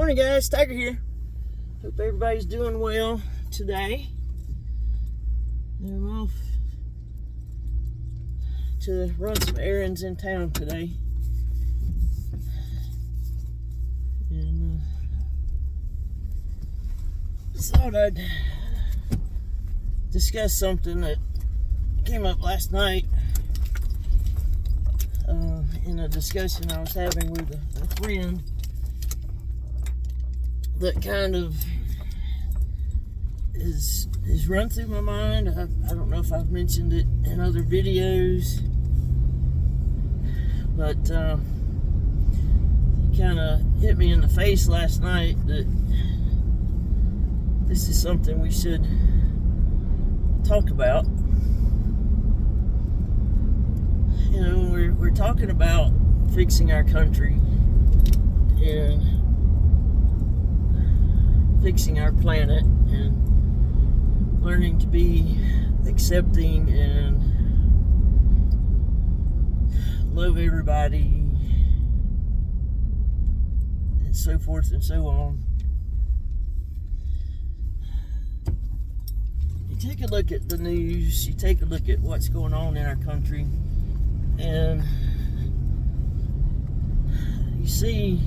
Morning guys, Tiger here. Hope everybody's doing well today. I'm off to run some errands in town today. And thought I'd discuss something that came up last night in a discussion I was having with a friend that kind of is run through my mind. I don't know if I've mentioned it in other videos, but it kind of hit me in the face last night that this is something we should talk about. You know, we're talking about fixing our country and fixing our planet and learning to be accepting and love everybody and so forth and so on. You take a look at the news, you take a look at what's going on in our country, and you see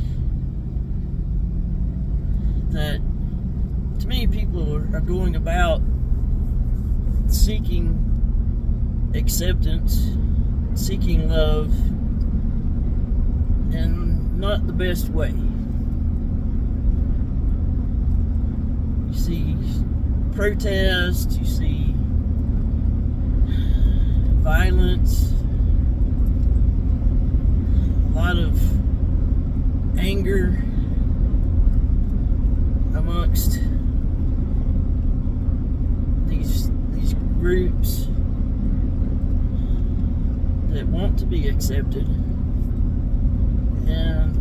that, to me, people are going about seeking acceptance, seeking love, and not the best way. You see protests, you see violence, a lot of anger amongst these groups that want to be accepted, and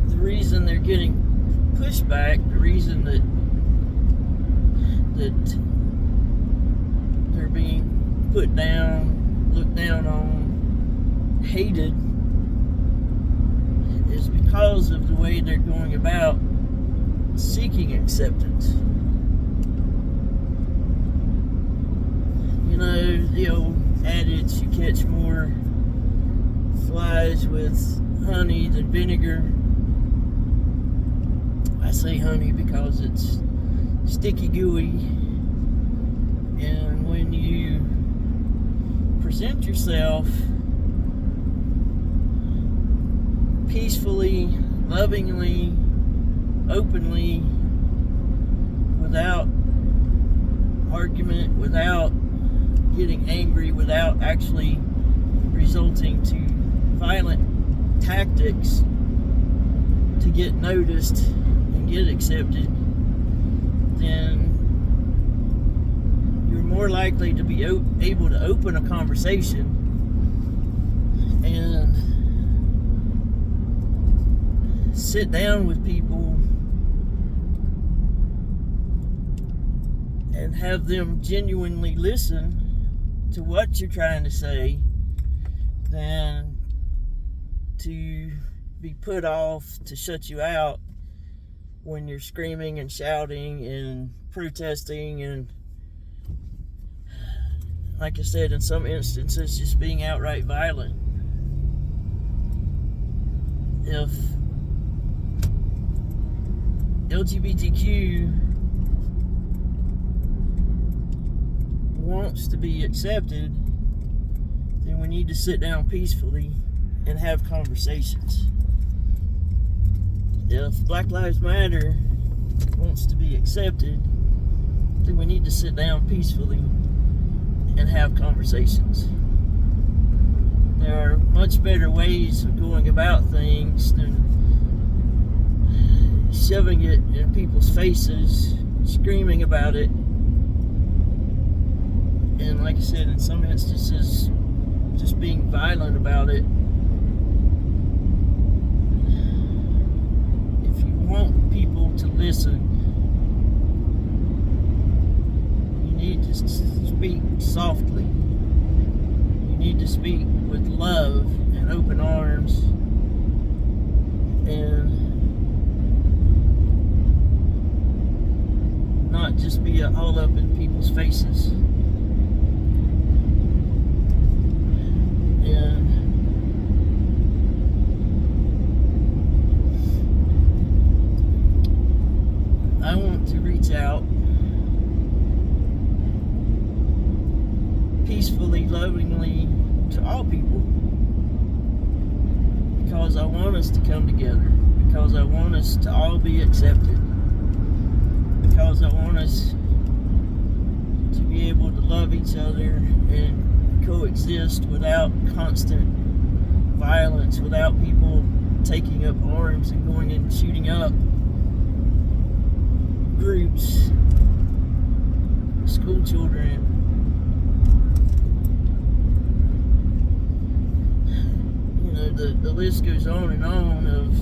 the reason they're getting pushback, the reason that they're being put down, looked down on, hated, is because of the way they're going about seeking acceptance. You know, the old adage, you catch more flies with honey than vinegar. I say honey because it's sticky, gooey, and when you present yourself peacefully, lovingly, openly, without argument, without getting angry, without actually resulting to violent tactics to get noticed and get accepted, then you're more likely to be able to open a conversation and sit down with people and have them genuinely listen to what you're trying to say, than to be put off, to shut you out when you're screaming and shouting and protesting and, like I said, in some instances just being outright violent. If LGBTQ wants to be accepted, then we need to sit down peacefully and have conversations. If Black Lives Matter wants to be accepted, then we need to sit down peacefully and have conversations. There are much better ways of going about things than shoving it in people's faces, screaming about it, and, like I said, in some instances, just being violent about it. If you want people to listen, you need to speak softly. You need to speak with love and open arms, and all up in people's faces. And I want to reach out peacefully, lovingly to all people, because I want us to come together, because I want us to all be accepted, because I want us to be able to love each other and coexist without constant violence, without people taking up arms and going and shooting up groups, school children. You know, the list goes on of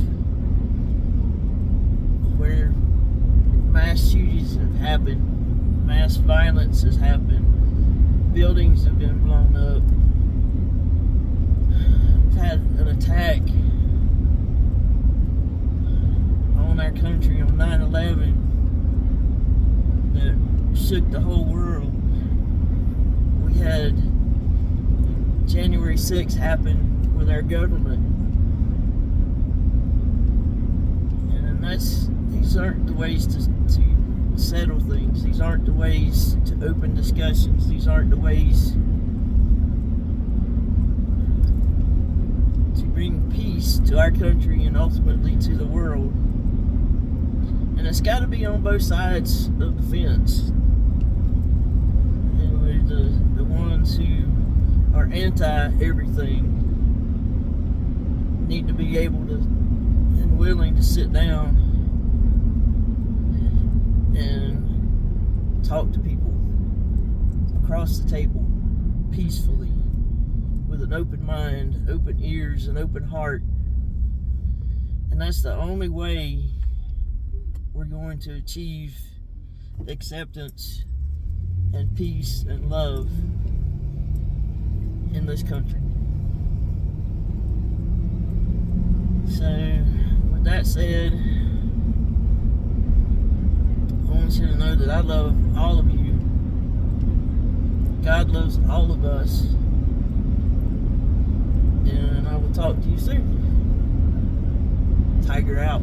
where mass shootings have happened, mass violence has happened, buildings have been blown up. We've had an attack on our country on 9/11 that shook the whole world. We had January 6th happen with our government. And these aren't the ways to settle things. These aren't the ways to open discussions. These aren't the ways to bring peace to our country and ultimately to the world. And it's got to be on both sides of the fence. And we're the ones who are anti-everything need to be able to and willing to sit down and talk to people across the table peacefully with an open mind, open ears, and open heart. And that's the only way we're going to achieve acceptance and peace and love in this country. So, with that said, I want you to know that I love all of you. God loves all of us. And I will talk to you soon. Tiger out.